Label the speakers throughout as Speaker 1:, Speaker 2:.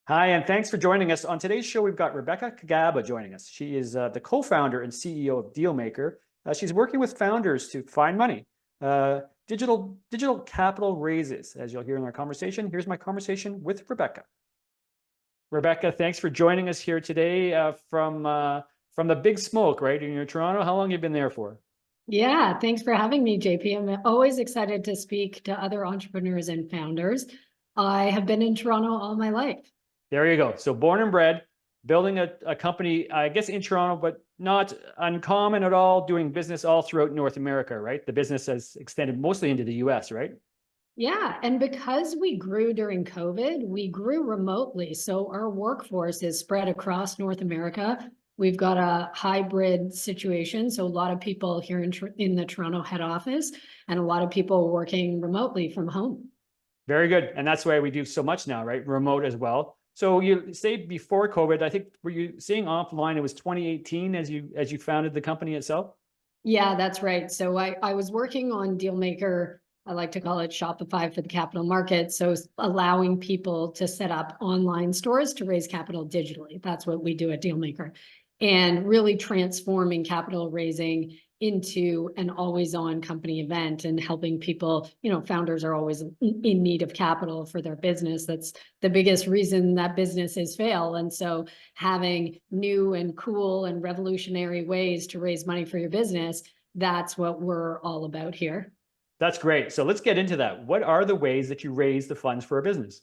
Speaker 1: Hi, and thanks for joining us. On today's show, we've got Rebecca Kacaba joining us. She is the co-founder and CEO of DealMaker. She's working with founders to find money, digital capital raises, as you'll hear in our conversation. Here's my conversation with Rebecca. Rebecca, thanks for joining us here today from the Big Smoke, right? In Toronto. How long have you been there for?
Speaker 2: Yeah, thanks for having me, JP. I'm always excited to speak to other entrepreneurs and founders. I have been in Toronto all my life.
Speaker 1: There you go. So born and bred, building a company, I guess in Toronto, but not uncommon at all, doing business all throughout North America, right? The business has extended mostly into the US, right?
Speaker 2: Yeah, and because we grew during COVID, we grew remotely. So our workforce is spread across North America. We've got a hybrid situation. So a lot of people here in the Toronto head office and a lot of people working remotely from home.
Speaker 1: Very good. And that's why we do so much now, right? Remote as well. So you say before COVID, I think, were you saying offline, it was 2018 as you founded the company itself?
Speaker 2: Yeah, that's right. So I was working on DealMaker. I like to call it Shopify for the capital market. So allowing people to set up online stores to raise capital digitally. That's what we do at DealMaker. And really transforming capital raising into an always-on company event and helping people, founders are always in need of capital for their business. That's the biggest reason that businesses fail. And so having new and cool and revolutionary ways to raise money for your business, that's what we're all about here.
Speaker 1: That's great. So let's get into that. What are the ways that you raise the funds for a business?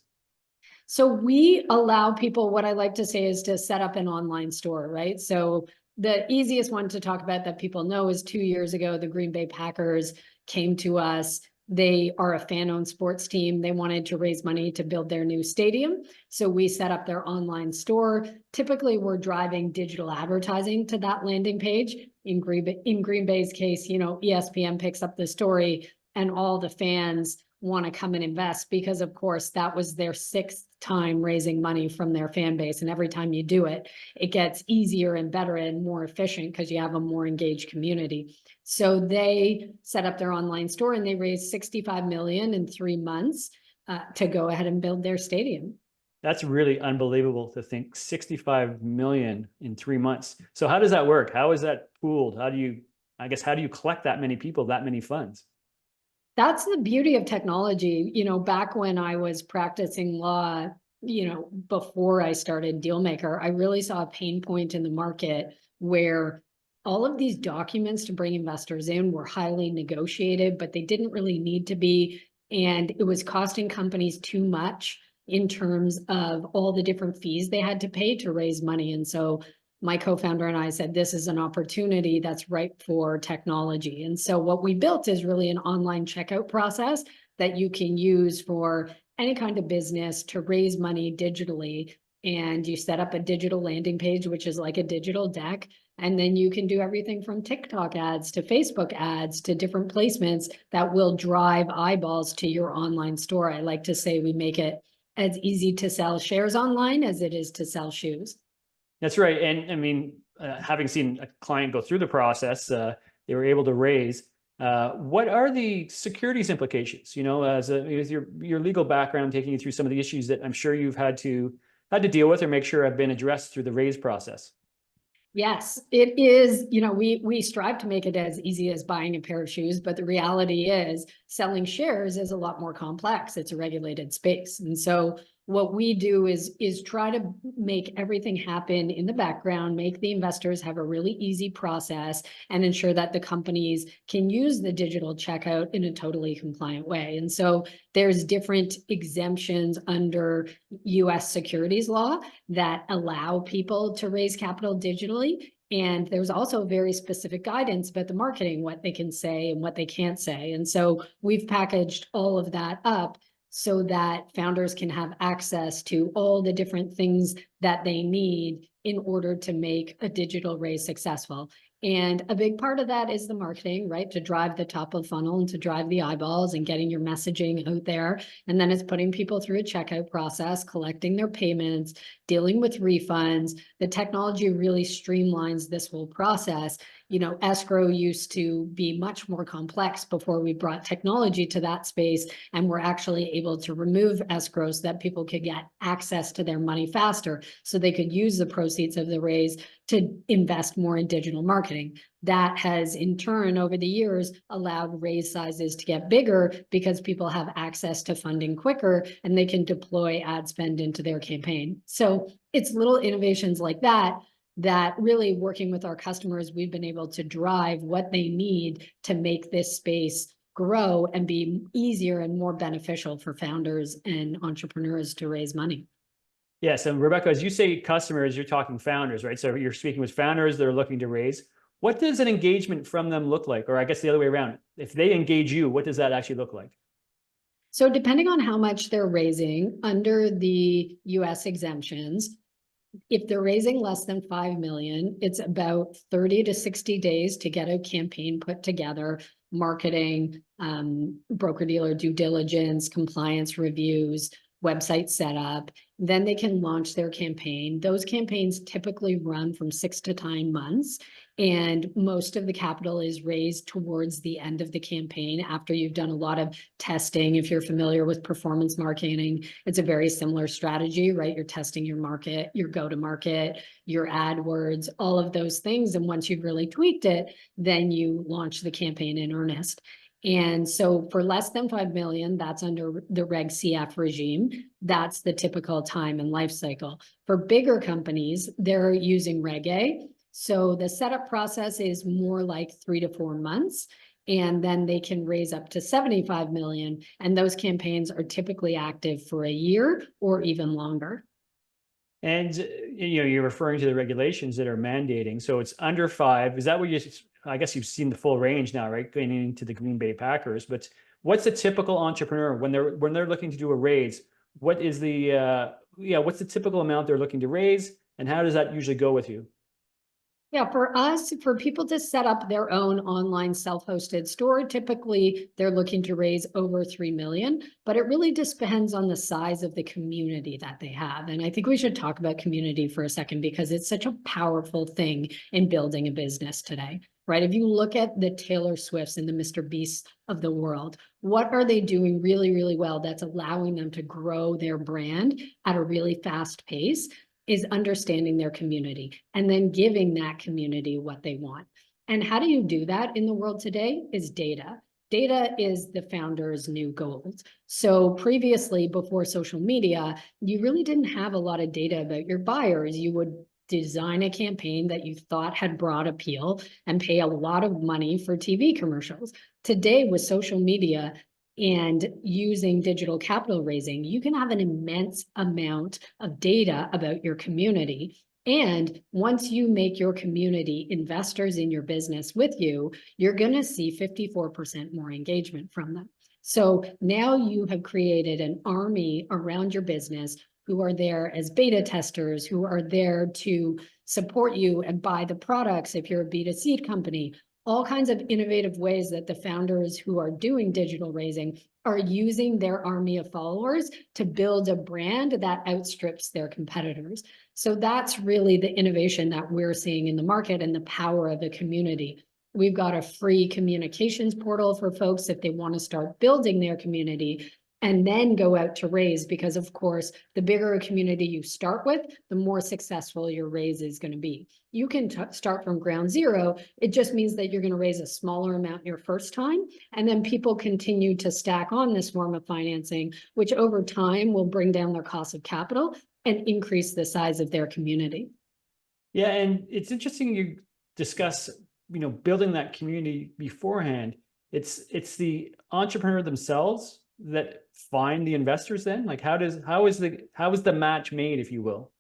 Speaker 2: So we allow people, what I like to say is to set up an online store, right? So the easiest one to talk about that people know is 2 years ago, the Green Bay Packers came to us. They are a fan-owned sports team. They wanted to raise money to build their new stadium. So we set up their online store. Typically, we're driving digital advertising to that landing page. In Green Bay's case, ESPN picks up the story and all the fans want to come and invest because, of course, that was their 6th time raising money from their fan base. And every time you do it, it gets easier and better and more efficient because you have a more engaged community. So they set up their online store and they raised 65 million in 3 months to go ahead and build their stadium.
Speaker 1: That's really unbelievable to think 65 million in 3 months. So how does that work? How is that pooled? How do you collect that many people, that many funds?
Speaker 2: That's the beauty of technology. Back when I was practicing law, before I started DealMaker, I really saw a pain point in the market where all of these documents to bring investors in were highly negotiated, but they didn't really need to be. And it was costing companies too much in terms of all the different fees they had to pay to raise money. And so my co-founder and I said, this is an opportunity that's ripe for technology. And so what we built is really an online checkout process that you can use for any kind of business to raise money digitally. And you set up a digital landing page, which is like a digital deck. And then you can do everything from TikTok ads to Facebook ads to different placements that will drive eyeballs to your online store. I like to say we make it as easy to sell shares online as it is to sell shoes.
Speaker 1: That's right. And I mean, having seen a client go through the process, they were able to raise. What are the securities implications? With your legal background, taking you through some of the issues that I'm sure you've had to deal with or make sure have been addressed through the raise process.
Speaker 2: Yes, it is. We strive to make it as easy as buying a pair of shoes, but the reality is selling shares is a lot more complex. It's a regulated space. And so what we do is try to make everything happen in the background, make the investors have a really easy process and ensure that the companies can use the digital checkout in a totally compliant way. And so there's different exemptions under US securities law that allow people to raise capital digitally. And there's also very specific guidance about the marketing, what they can say and what they can't say. And so we've packaged all of that up so that founders can have access to all the different things that they need in order to make a digital raise successful. And a big part of that is the marketing, right? To drive the top of funnel and to drive the eyeballs and getting your messaging out there. And then it's putting people through a checkout process, collecting their payments, dealing with refunds. The technology really streamlines this whole process. You know, escrow used to be much more complex before we brought technology to that space, and we're actually able to remove escrow so that people could get access to their money faster, so they could use the proceeds of the raise to invest more in digital marketing. That has in turn over the years allowed raise sizes to get bigger because people have access to funding quicker and they can deploy ad spend into their campaign. So it's little innovations like that that really, working with our customers, we've been able to drive what they need to make this space grow and be easier and more beneficial for founders and entrepreneurs to raise money.
Speaker 1: Yes, and Rebecca, as you say customers, you're talking founders, right? So you're speaking with founders that are looking to raise. What does an engagement from them look like? Or I guess the other way around, if they engage you, what does that actually look like?
Speaker 2: So depending on how much they're raising under the US exemptions, if they're raising less than 5 million, it's about 30 to 60 days to get a campaign put together, marketing, broker-dealer due diligence, compliance reviews, website setup. Then they can launch their campaign. Those campaigns typically run from 6 to 9 months. And most of the capital is raised towards the end of the campaign after you've done a lot of testing. If you're familiar with performance marketing, it's a very similar strategy, right? You're testing your market, your go-to-market, your AdWords, all of those things. And once you've really tweaked it, then you launch the campaign in earnest. And so for less than 5 million, that's under the Reg CF regime. That's the typical time and life cycle. For bigger companies, they're using Reg A. So the setup process is more like 3 to 4 months, and then they can raise up to 75 million. And those campaigns are typically active for a year or even longer.
Speaker 1: And you're referring to the regulations that are mandating. So it's under 5. Is that what I guess you've seen the full range now, right? Going into the Green Bay Packers. But what's a typical entrepreneur when they're looking to do a raise? What is what's the typical amount they're looking to raise, and how does that usually go with you?
Speaker 2: Yeah, for us, for people to set up their own online self-hosted store, typically they're looking to raise over 3 million, but it really depends on the size of the community that they have. And I think we should talk about community for a second, because it's such a powerful thing in building a business today, right? If you look at the Taylor Swifts and the Mr. Beasts of the world, what are they doing really, really well that's allowing them to grow their brand at a really fast pace? Is understanding their community and then giving that community what they want. And how do you do that in the world today? Is data. Data is the founder's new gold. So previously, before social media, you really didn't have a lot of data about your buyers. You would design a campaign that you thought had broad appeal and pay a lot of money for TV commercials. Today, with social media and using digital capital raising, you can have an immense amount of data about your community. And once you make your community investors in your business with you, you're going to see 54% more engagement from them. So now you have created an army around your business who are there as beta testers, who are there to support you and buy the products if you're a B2C company. All kinds of innovative ways that the founders who are doing digital raising are using their army of followers to build a brand that outstrips their competitors. So that's really the innovation that we're seeing in the market and the power of the community. We've got a free communications portal for folks if they want to start building their community and then go out to raise, because of course, the bigger a community you start with, the more successful your raise is going to be. You can start from ground zero. It just means that you're going to raise a smaller amount your first time, and then people continue to stack on this form of financing, which over time will bring down their cost of capital and increase the size of their community.
Speaker 1: Yeah, and it's interesting you discuss, building that community beforehand. It's the entrepreneur themselves that find the investors then? Like how is the match made, if you will?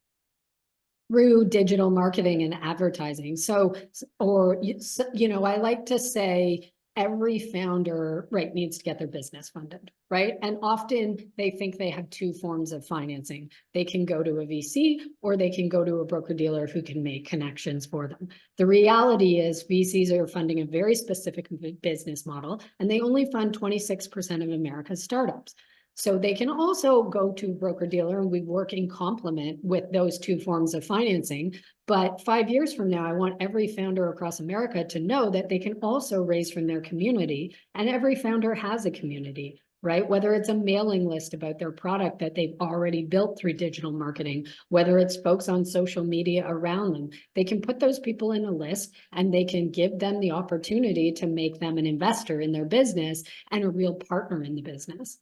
Speaker 2: Through digital marketing and advertising. So, I like to say every founder, right, needs to get their business funded, right? And often they think they have two forms of financing. They can go to a VC or they can go to a broker dealer who can make connections for them. The reality is VCs are funding a very specific business model, and they only fund 26% of America's startups. So they can also go to broker dealer, and we work in complement with those two forms of financing. But 5 years from now, I want every founder across America to know that they can also raise from their community, and every founder has a community, right? Whether it's a mailing list about their product that they've already built through digital marketing, whether it's folks on social media around them, they can put those people in a list and they can give them the opportunity to make them an investor in their business and a real partner in the business.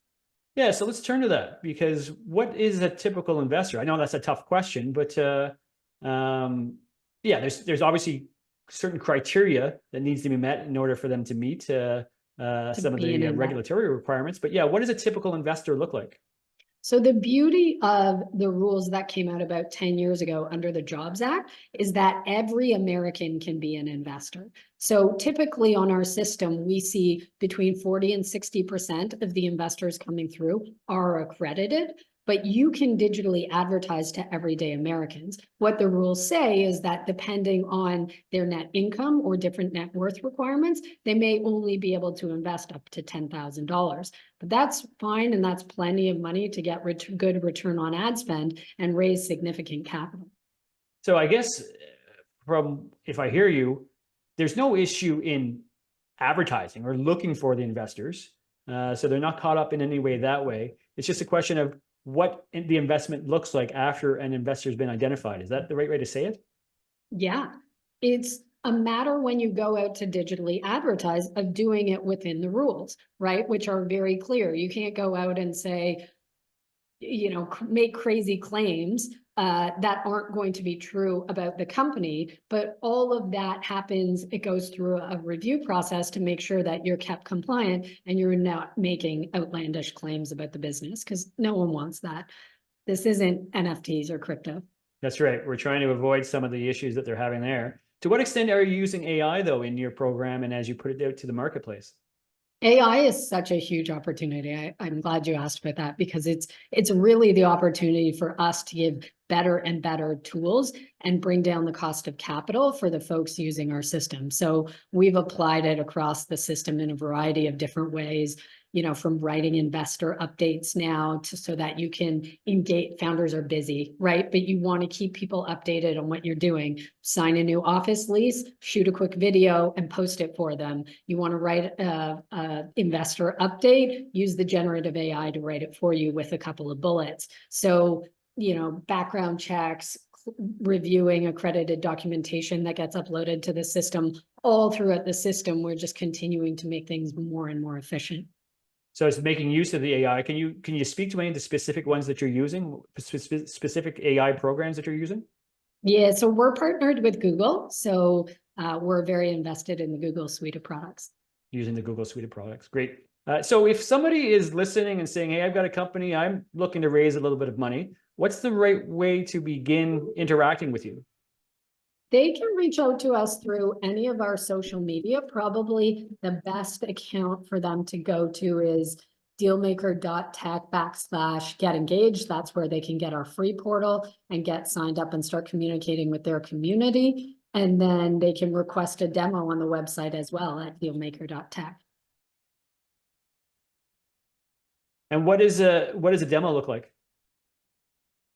Speaker 1: Yeah, so let's turn to that, because what is a typical investor? I know that's a tough question, but yeah, there's obviously certain criteria that needs to be met in order for them to meet some of the regulatory requirements. But yeah, what does a typical investor look like?
Speaker 2: So the beauty of the rules that came out about 10 years ago under the Jobs Act is that every American can be an investor. So typically on our system, we see between 40 and 60% of the investors coming through are accredited, but you can digitally advertise to everyday Americans. What the rules say is that depending on their net income or different net worth requirements, they may only be able to invest up to $10,000. But that's fine, and that's plenty of money to get good return on ad spend and raise significant capital.
Speaker 1: So I guess if I hear you, there's no issue in advertising or looking for the investors. So they're not caught up in any way that way. It's just a question of what the investment looks like after an investor's been identified. Is that the right way to say it?
Speaker 2: Yeah, it's a matter when you go out to digitally advertise of doing it within the rules, right? Which are very clear. You can't go out and say, make crazy claims that aren't going to be true about the company, but all of that happens, it goes through a review process to make sure that you're kept compliant and you're not making outlandish claims about the business, because no one wants that. This isn't NFTs or crypto.
Speaker 1: That's right. We're trying to avoid some of the issues that they're having there. To what extent are you using AI though in your program and as you put it out to the marketplace?
Speaker 2: AI is such a huge opportunity. I'm glad you asked about that, because it's really the opportunity for us to give better and better tools and bring down the cost of capital for the folks using our system. So we've applied it across the system in a variety of different ways, from writing investor updates now so that you can engage. Founders are busy, right? But you want to keep people updated on what you're doing. Sign a new office lease, shoot a quick video and post it for them. You want to write a investor update, use the generative AI to write it for you with a couple of bullets. So, background checks, reviewing accredited documentation that gets uploaded to the system, all throughout the system, we're just continuing to make things more and more efficient.
Speaker 1: So it's making use of the AI. Can you speak to any of the specific ones that you're using, specific AI programs that you're using?
Speaker 2: Yeah, so we're partnered with Google. So we're very invested in the Google suite of products.
Speaker 1: Using the Google suite of products. Great. So if somebody is listening and saying, hey, I've got a company, I'm looking to raise a little bit of money, what's the right way to begin interacting with you?
Speaker 2: They can reach out to us through any of our social media. Probably the best account for them to go to is dealmaker.tech/get engaged. That's where they can get our free portal and get signed up and start communicating with their community. And then they can request a demo on the website as well at dealmaker.tech.
Speaker 1: And what does a demo look like?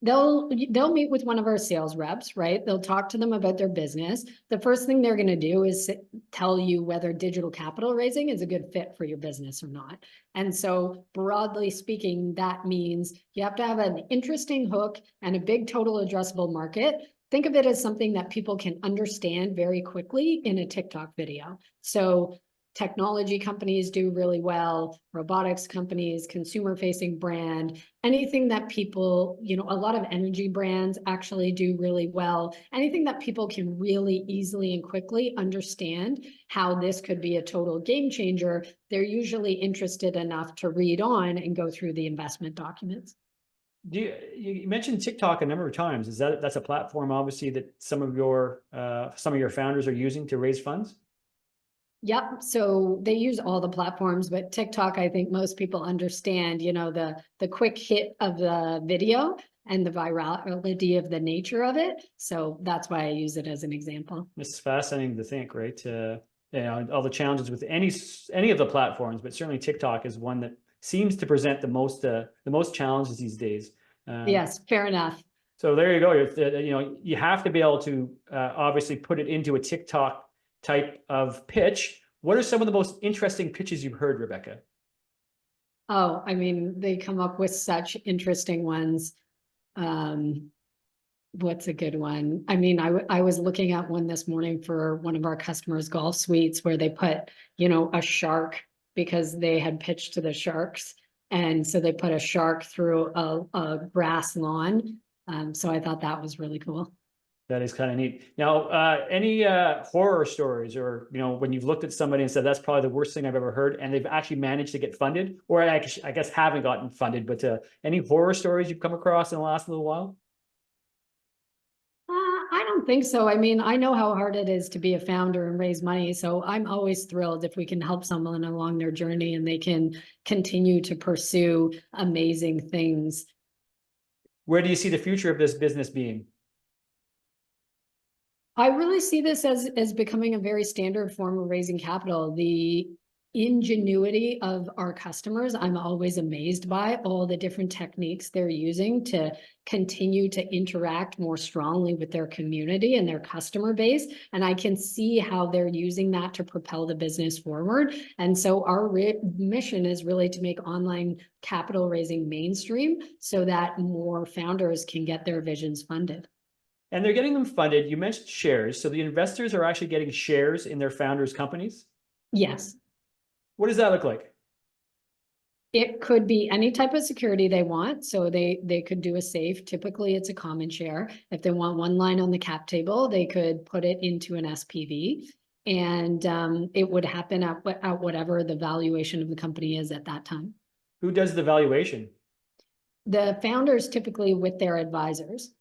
Speaker 2: They'll meet with one of our sales reps, right? They'll talk to them about their business. The first thing they're going to do is tell you whether digital capital raising is a good fit for your business or not. And so broadly speaking, that means you have to have an interesting hook and a big total addressable market. Think of it as something that people can understand very quickly in a TikTok video. So technology companies do really well, robotics companies, consumer-facing brand, anything that people, a lot of energy brands actually do really well. Anything that people can really easily and quickly understand how this could be a total game changer, they're usually interested enough to read on and go through the investment documents.
Speaker 1: You mentioned TikTok a number of times. That's a platform, obviously, that some of your founders are using to raise funds?
Speaker 2: Yep. So they use all the platforms, but TikTok, I think most people understand, the quick hit of the video and the virality of the nature of it. So that's why I use it as an example.
Speaker 1: It's fascinating to think, right? All the challenges with any of the platforms, but certainly TikTok is one that seems to present the most challenges these days.
Speaker 2: Yes, fair enough.
Speaker 1: So there you go. You have to be able to obviously put it into a TikTok type of pitch. What are some of the most interesting pitches you've heard, Rebecca?
Speaker 2: Oh, I mean, they come up with such interesting ones. What's a good one? I mean, I was looking at one this morning for one of our customers' golf suites where they put, a shark because they had pitched to the sharks. And so they put a shark through a grass lawn. So I thought that was really cool.
Speaker 1: That is kind of neat. Now, any horror stories, or when you've looked at somebody and said that's probably the worst thing I've ever heard, and they've actually managed to get funded, or I guess haven't gotten funded, but any horror stories you've come across in the last little while?
Speaker 2: I don't think so. I mean, I know how hard it is to be a founder and raise money. So I'm always thrilled if we can help someone along their journey and they can continue to pursue amazing things.
Speaker 1: Where do you see the future of this business being?
Speaker 2: I really see this as becoming a very standard form of raising capital. The ingenuity of our customers, I'm always amazed by all the different techniques they're using to continue to interact more strongly with their community and their customer base. And I can see how they're using that to propel the business forward. And so our mission is really to make online capital raising mainstream so that more founders can get their visions funded.
Speaker 1: And they're getting them funded. You mentioned shares. So the investors are actually getting shares in their founders' companies?
Speaker 2: Yes.
Speaker 1: What does that look like?
Speaker 2: It could be any type of security they want. So they could do a safe. Typically, it's a common share. If they want one line on the cap table, they could put it into an SPV. And it would happen at whatever the valuation of the company is at that time.
Speaker 1: Who does the valuation?
Speaker 2: The founders typically with their advisors.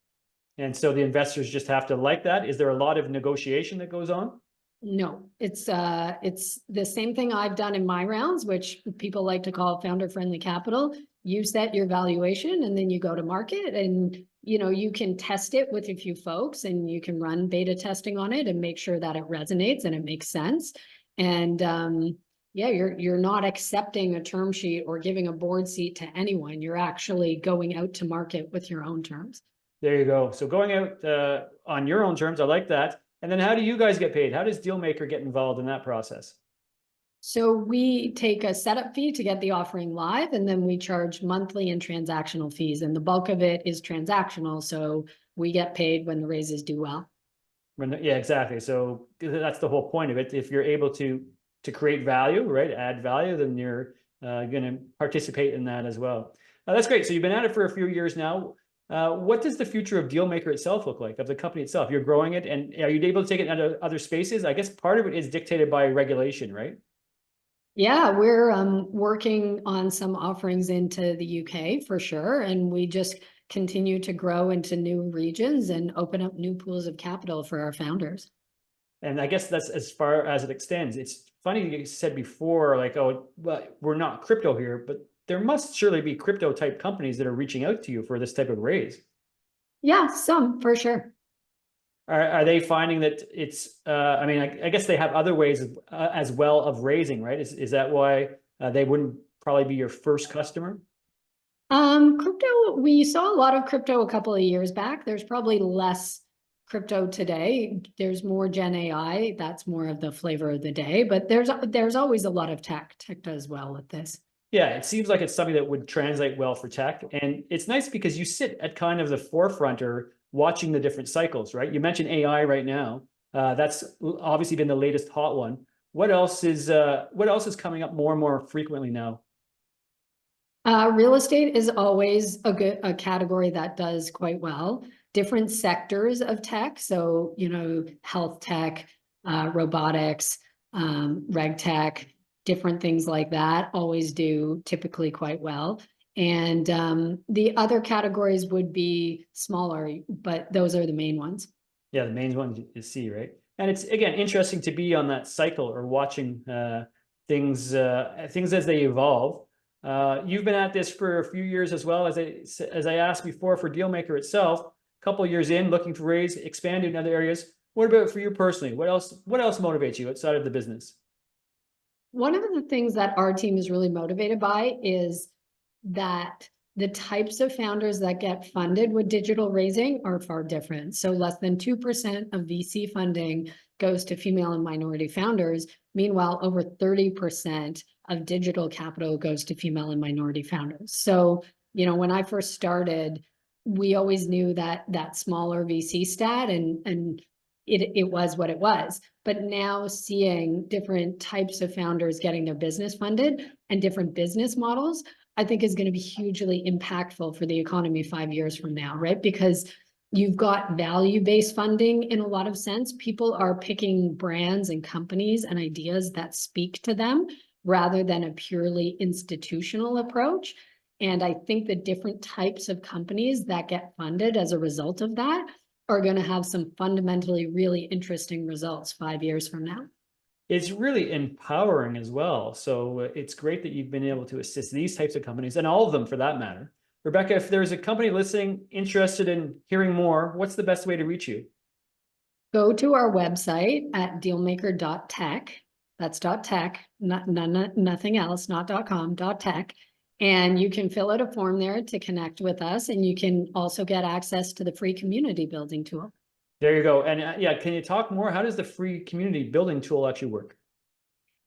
Speaker 1: And so the investors just have to like that. Is there a lot of negotiation that goes on?
Speaker 2: No, it's the same thing I've done in my rounds, which people like to call founder friendly capital. You set your valuation and then you go to market and you can test it with a few folks and you can run beta testing on it and make sure that it resonates and it makes sense. And yeah, you're not accepting a term sheet or giving a board seat to anyone. You're actually going out to market with your own terms.
Speaker 1: There you go. So going out on your own terms, I like that. And then how do you guys get paid? How does DealMaker get involved in that process?
Speaker 2: So we take a setup fee to get the offering live, and then we charge monthly and transactional fees. And the bulk of it is transactional. So we get paid when the raises do well.
Speaker 1: Yeah, exactly. So that's the whole point of it. If you're able to create value, right, add value, then you're going to participate in that as well. That's great. So you've been at it for a few years now. What does the future of DealMaker itself look like, of the company itself? You're growing it, and are you able to take it into other spaces? I guess part of it is dictated by regulation, right?
Speaker 2: Yeah, we're working on some offerings into the UK for sure, and we just continue to grow into new regions and open up new pools of capital for our founders.
Speaker 1: And I guess that's as far as it extends. It's funny you said before, like, oh, well, we're not crypto here, but there must surely be crypto type companies that are reaching out to you for this type of raise.
Speaker 2: Yeah, some for sure.
Speaker 1: Are they finding that it's, I mean, I guess they have other ways of, as well of raising, right? Is that why they wouldn't probably be your first customer?
Speaker 2: Crypto, we saw a lot of crypto a couple of years back. There's probably less crypto today. There's more Gen AI. That's more of the flavor of the day, but there's always a lot of tech does well with this.
Speaker 1: Yeah, it seems like it's something that would translate well for tech. And it's nice because you sit at kind of the forefront or watching the different cycles, right? You mentioned AI right now. That's obviously been the latest hot one. What else is coming up more and more frequently now?
Speaker 2: Real estate is always a category that does quite well. Different sectors of tech. So, health tech, robotics, reg tech, different things like that always do typically quite well. And the other categories would be smaller, but those are the main ones.
Speaker 1: Yeah, the main one you see, right? And it's, again, interesting to be on that cycle or watching things as they evolve. You've been at this for a few years as well. As I asked before, for DealMaker itself, a couple of years in, looking to raise, expand in other areas. What about for you personally? What else motivates you outside of the business?
Speaker 2: One of the things that our team is really motivated by is that the types of founders that get funded with digital raising are far different. So less than 2% of VC funding goes to female and minority founders. Meanwhile, over 30% of digital capital goes to female and minority founders. So, when I first started, we always knew that smaller VC stat and it was what it was. But now seeing different types of founders getting their business funded and different business models, I think is going to be hugely impactful for the economy 5 years from now, right? Because you've got value-based funding in a lot of sense. People are picking brands and companies and ideas that speak to them rather than a purely institutional approach. And I think the different types of companies that get funded as a result of that are going to have some fundamentally really interesting results 5 years from now.
Speaker 1: It's really empowering as well. So it's great that you've been able to assist these types of companies, and all of them for that matter. Rebecca, if there's a company listening interested in hearing more, what's the best way to reach you?
Speaker 2: Go to our website at dealmaker.tech. That's .tech, nothing else, not .com, .tech. And you can fill out a form there to connect with us. And you can also get access to the free community building tool.
Speaker 1: There you go. And yeah, can you talk more? How does the free community building tool actually work?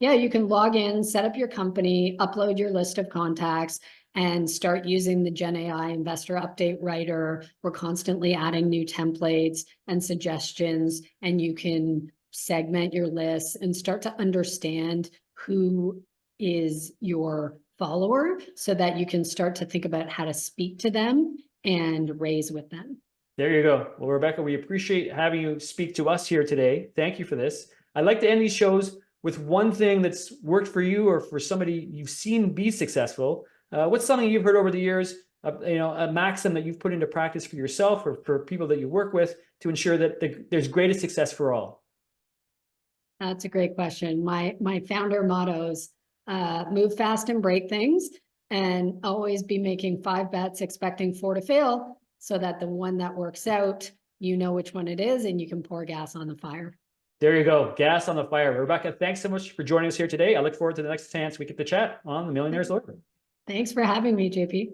Speaker 2: Yeah, you can log in, set up your company, upload your list of contacts, and start using the Gen AI Investor Update Writer. We're constantly adding new templates and suggestions, and you can segment your lists and start to understand who is your follower so that you can start to think about how to speak to them and raise with them.
Speaker 1: There you go. Well, Rebecca, we appreciate having you speak to us here today. Thank you for this. I like to end these shows with one thing that's worked for you or for somebody you've seen be successful. What's something you've heard over the years, a maxim that you've put into practice for yourself or for people that you work with to ensure that there's greatest success for all?
Speaker 2: That's a great question. My founder mottos: move fast and break things, and always be making 5 bets, expecting 4 to fail, so that the one that works out, you know which one it is, and you can pour gas on the fire.
Speaker 1: There you go. Gas on the fire. Rebecca, thanks so much for joining us here today. I look forward to the next chance we get to chat on the Millionaire's Lawyer.
Speaker 2: Thanks for having me, JP.